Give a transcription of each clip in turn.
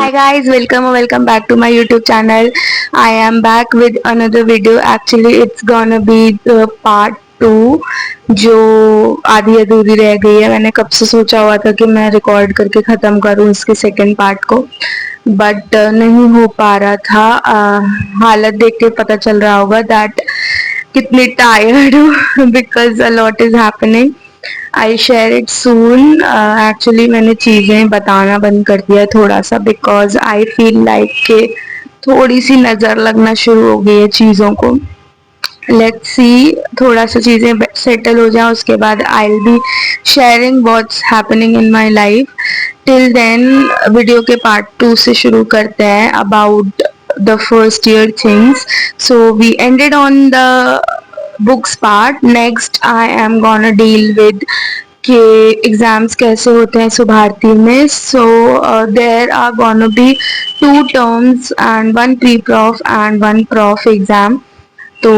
Hi guys, welcome back to my YouTube channel. I am back with another video. Actually, it's gonna be the part 2 जो आधी अधूरी रह गई है. मैंने कब से सोचा हुआ था कि मैं रिकॉर्ड करके ख़त्म करूँ इसके सेकंड पार्ट को, बट नहीं हो पा रहा था. हालत देख के पता चल रहा होगा दैट कितनी टायर्ड हूँ because a lot is happening. I share it soon. Actually मैंने चीज़ें बताना बंद कर दिया थोड़ा सा बिकॉज आई फील लाइक कि थोड़ी सी नज़र लगना शुरू हो गई है चीज़ों को. लेट्स सी थोड़ा सा चीज़ें सेटल हो जाए उसके बाद I will be sharing what's happening in my life. Till then video के पार्ट 2 से शुरू करते हैं about the first year things. So we ended on the books part. Next I am gonna deal with कि exams कैसे होते हैं सुभारती में. So there are gonna be 2 terms and 1 pre prof and 1 prof exam. तो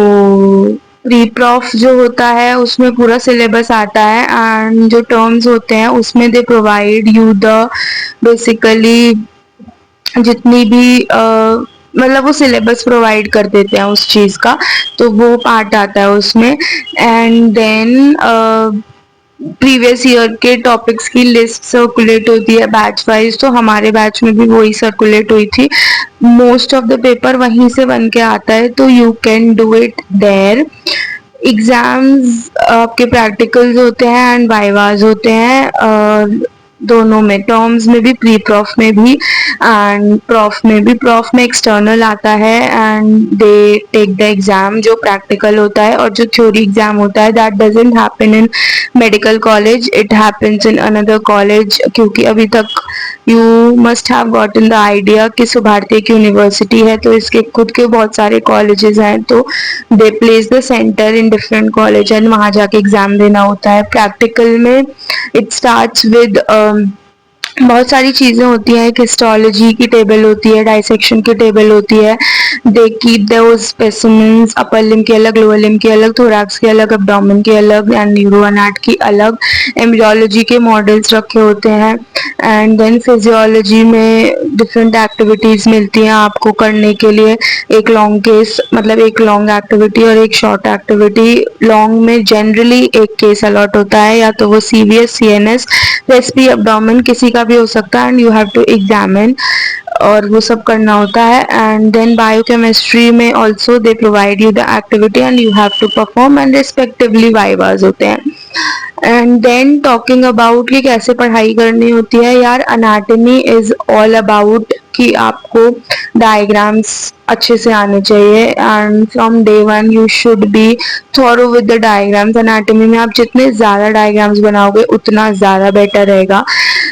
pre prof जो होता है उसमें पूरा सिलेबस आता है एंड जो टर्म्स होते हैं उसमें दे प्रोवाइड यू द बेसिकली जितनी भी मतलब वो सिलेबस प्रोवाइड कर देते हैं उस चीज़ का, तो वो पार्ट आता है उसमें. एंड देन प्रीवियस ईयर के टॉपिक्स की लिस्ट सर्कुलेट होती है बैच वाइज. तो हमारे बैच में भी वही सर्कुलेट हुई थी. मोस्ट ऑफ द पेपर वहीं से बन के आता है, तो you can do it there. Exams आपके प्रैक्टिकल्स होते हैं एंड वाइवाज होते हैं दोनों में, टर्म्स में भी, प्री प्रॉफ में भी एंड प्रॉफ में भी. प्रॉफ में एक्सटर्नल आता है and they take the exam जो प्रैक्टिकल होता है, और जो थ्योरी एग्जाम होता है that doesn't happen in medical college, it happens in another college. क्योंकि अभी तक you must have gotten the idea कि सुभारती एक यूनिवर्सिटी है, तो इसके खुद के बहुत सारे कॉलेजेस हैं, तो दे place the centre in different college and वहाँ जाके एग्जाम देना होता है. प्रैक्टिकल में इट स्टार्ट्स विद बहुत सारी चीज़ें होती हैं. एक हिस्टोलॉजी की टेबल होती है, डाइसेक्शन की टेबल होती है. They keep those specimens, upper limb की अलग, लोअर लिम्ब की अलग, थोरैक्स की अलग, एब्डोमेन की अलग एंड न्यूरोएनाट की अलग. एम्ब्रियोलॉजी के मॉडल्स रखे होते हैं. एंड देन फिजियोलॉजी में डिफरेंट एक्टिविटीज़ मिलती हैं आपको करने के लिए. एक लॉन्ग केस मतलब एक लॉन्ग एक्टिविटी और एक शॉर्ट एक्टिविटी. लॉन्ग में जनरली एक केस अलॉट होता है, या तो वो CVS, CNS, रेस्पी, एब्डोमेन किसी का भी हो सकता है and you have to examine, और वो सब करना होता है. एंड देन बायोकेमिस्ट्री में also they provide you the activity and you have to perform and respectively vivas होते हैं. एंड देन टॉकिंग अबाउट कि कैसे पढ़ाई करनी होती है यार, अनाटमी इज ऑल अबाउट कि आपको डायग्राम्स अच्छे से आने चाहिए and from day 1 you should B thorough with the diagrams. Anatomy में आप जितने ज़्यादा डायग्राम्स बनाओगे उतना ज़्यादा बेटर रहेगा.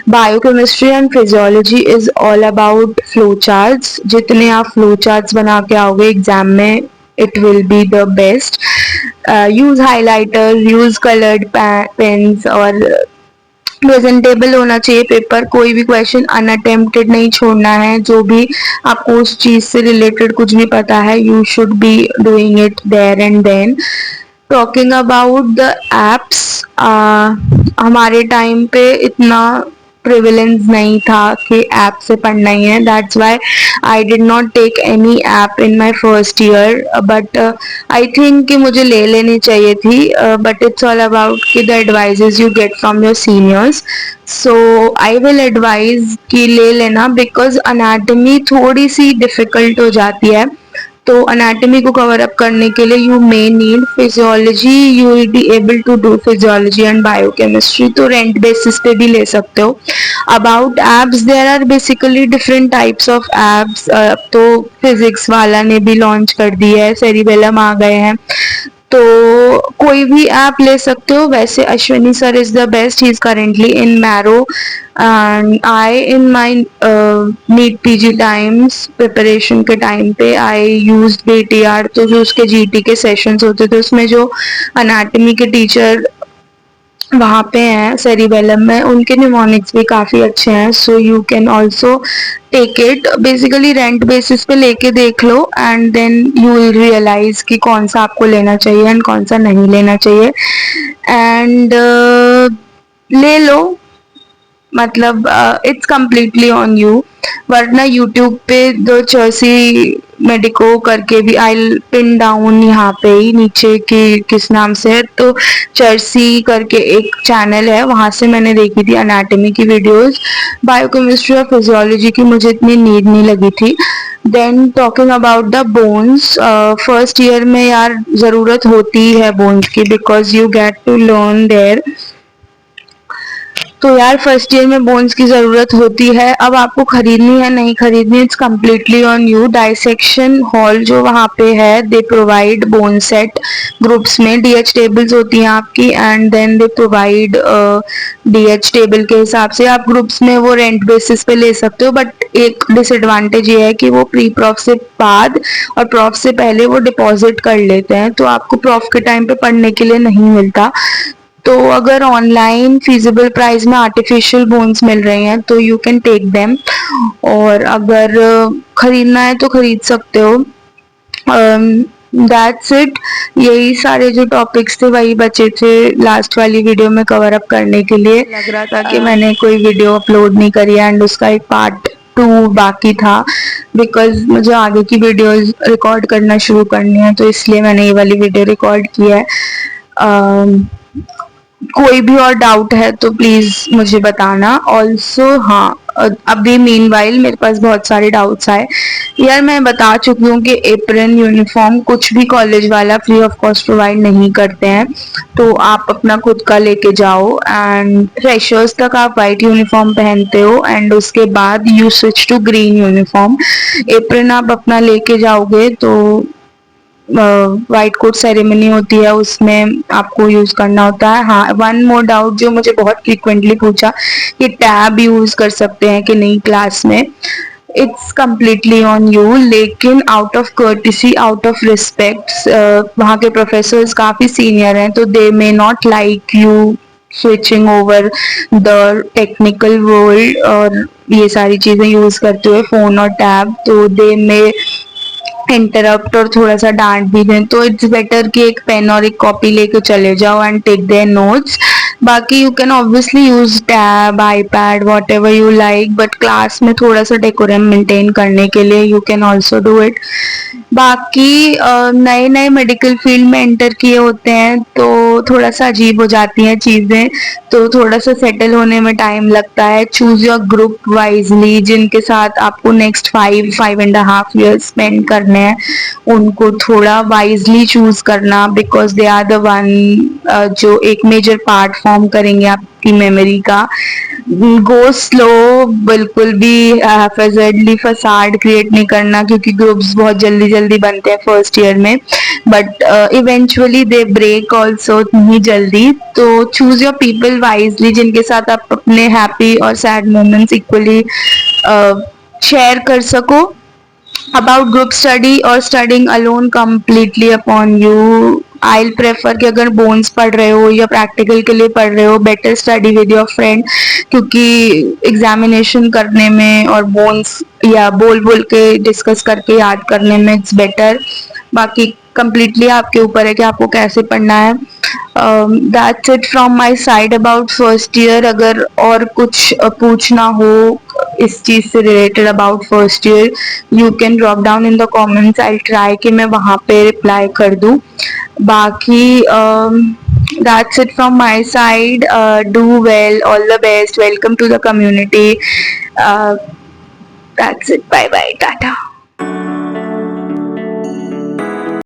Biochemistry and physiology is all about flow charts. जितने आप फ्लो चार्ट्स बना के आओगे एग्जाम में it will be the best. Use highlighters, use colored pens और प्रेजेंटेबल होना चाहिए पेपर. कोई भी क्वेश्चन अनअटेम्प्टेड नहीं छोड़ना है. जो भी आपको उस चीज़ से रिलेटेड कुछ भी पता है you should be doing it there and then. Talking about the apps, हमारे टाइम पे इतना प्रिविलेंस नहीं था कि ऐप से पढ़ना ही है. That's why I did not take any app in my first year, but I think कि मुझे ले लेनी चाहिए थी. बट इट्स ऑल अबाउट कि the advices you get from your seniors. So I will advise कि ले लेना बिकॉज अनाटमी थोड़ी सी डिफ़िकल्ट हो जाती है. तो अनाटमी को कवर अप करने के लिए you may need physiology. You will be able to do physiology and biochemistry, तो रेंट बेसिस पे भी ले सकते हो. About apps, there are basically different types of apps. तो फिजिक्स वाला ने भी लॉन्च कर दी है, सेरिबेलम आ गए हैं, तो कोई भी ऐप ले सकते हो. वैसे Ashwini sir is the best, he is currently in Marrow and I in my NEET PG times preparation के टाइम पे आई यूज BTR. तो जो उसके GT के सेशंस होते थे उसमें जो अनाटमी के टीचर वहाँ पे हैं सेरिबेलम में, उनके निमोनिक्स भी काफ़ी अच्छे हैं. So you can also take it. Basically rent basis पे लेके देख लो and then you will realize कि कौन सा आपको लेना चाहिए एंड कौन सा नहीं लेना चाहिए. एंड ले लो, मतलब इट्स कम्प्लीटली ऑन यू। वरना यूट्यूब पे द चर्सी मेडिको करके भी, आई पिन डाउन यहाँ पे ही नीचे कि किस नाम से है, तो चर्सी करके एक चैनल है, वहां से मैंने देखी थी अनाटॉमी की वीडियोस। बायोकेमिस्ट्री और फिजियोलॉजी की मुझे इतनी नीड नहीं लगी थी। Then talking about the bones, first year में यार ज़रूरत होती है बोन्स की, because you get to learn there. तो यार फर्स्ट ईयर में बोन्स की ज़रूरत होती है। अब आपको खरीदनी है नहीं खरीदनी, it's completely on you. Dissection hall जो वहाँ पे है, they provide bone set groups में, डीएच टेबल्स होती हैं आपकी, and then they provide DH table के हिसाब से आप ग्रुप्स में वो रेंट बेसिस पे ले सकते हो। बट एक डिसएडवांटेज ये है कि वो प्री प्रॉफ से बाद और प्रॉफ से पहले वो डिपॉजिट कर लेते हैं, तो आपको प्रॉफ के टाइम पे पढ़ने के लिए नहीं मिलता। तो अगर ऑनलाइन फिजिबल प्राइस में आर्टिफिशियल बोन्स मिल रहे हैं तो यू कैन टेक देम, और अगर खरीदना है तो खरीद सकते हो। That's it. यही सारे जो टॉपिक्स थे वही बचे थे लास्ट वाली वीडियो में कवर अप करने के लिए। लग रहा था कि मैंने कोई वीडियो अपलोड नहीं करी एंड उसका एक पार्ट 2 बाकी था, बिकॉज मुझे आगे की वीडियोस रिकॉर्ड करना शुरू करनी है, तो इसलिए मैंने ये वाली वीडियो रिकॉर्ड की है। कोई भी और डाउट है तो प्लीज मुझे बताना। ऑल्सो हाँ, अभी मीनवाइल मेरे पास बहुत सारे डाउट्स आए यार। मैं बता चुकी हूँ कि एप्रन यूनिफॉर्म कुछ भी कॉलेज वाला फ्री ऑफ कॉस्ट प्रोवाइड नहीं करते हैं, तो आप अपना खुद का लेके जाओ। एंड फ्रेशर्स तक आप वाइट यूनिफॉर्म पहनते हो एंड उसके बाद you switch to green uniform. Apron आप अपना लेके जाओगे तो वाइट कोट सेरेमनी होती है, उसमें आपको यूज करना होता है। हाँ, वन मोर डाउट जो मुझे बहुत फ्रीक्वेंटली पूछा, कि टैब यूज कर सकते हैं कि नहीं क्लास में। इट्स कम्प्लीटली ऑन यू, लेकिन out of courtesy, out of respect, वहाँ के प्रोफेसर्स काफी सीनियर हैं, तो they may not like you switching over the technical world और ये सारी चीजें यूज करते हुए फोन और टैब, तो दे मे इंटरप्ट और थोड़ा सा डांट भी दें। तो इट्स बेटर कि एक पेन और एक कॉपी लेके चले जाओ एंड टेक देयर नोट्स। बाकी you can obviously use tab, iPad, what ever you like, but class में थोड़ा सा डेकोरम मेंटेन करने के लिए you can also do it. बाकी नए नए मेडिकल फील्ड में एंटर किए होते हैं तो थोड़ा सा अजीब हो जाती हैं चीज़ें, तो थोड़ा सा सेटल होने में टाइम लगता है। चूज योर ग्रुप वाइजली, जिनके साथ आपको नेक्स्ट 5.5 years स्पेंड करने हैं, उनको थोड़ा वाइजली चूज करना, because they are the one जो एक मेजर पार्ट फॉर्म करेंगे आपकी मेमोरी का। गो स्लो, बिल्कुल भी हैफेजर्डली फसाड क्रिएट नहीं करना, क्योंकि ग्रुप्स बहुत जल्दी जल्दी बनते हैं फर्स्ट ईयर में, but eventually they break also नहीं जल्दी। तो चूज योर पीपल वाइजली, जिनके साथ आप अपने हैप्पी और सैड मोमेंट्स इक्वली शेयर कर सको। अबाउट ग्रुप स्टडी और studying alone, completely upon you. I prefer कि अगर बोन्स पढ़ रहे हो या प्रैक्टिकल के लिए पढ़ रहे हो, better study with your friend, क्योंकि एग्जामिनेशन करने में और बोन्स या बोल बोल के डिस्कस करके याद करने में इट्स बेटर। बाकी कंप्लीटली आपके ऊपर है कि आपको कैसे पढ़ना है। That's it from my side about first year. अगर और कुछ पूछना हो इस चीज से related about first year, you can drop down in the comments, I try कि मैं वहां पे रिप्लाई कर दूं। बाकी that's it from my side. Do well, all the best, welcome to the community. That's it, bye bye, tata.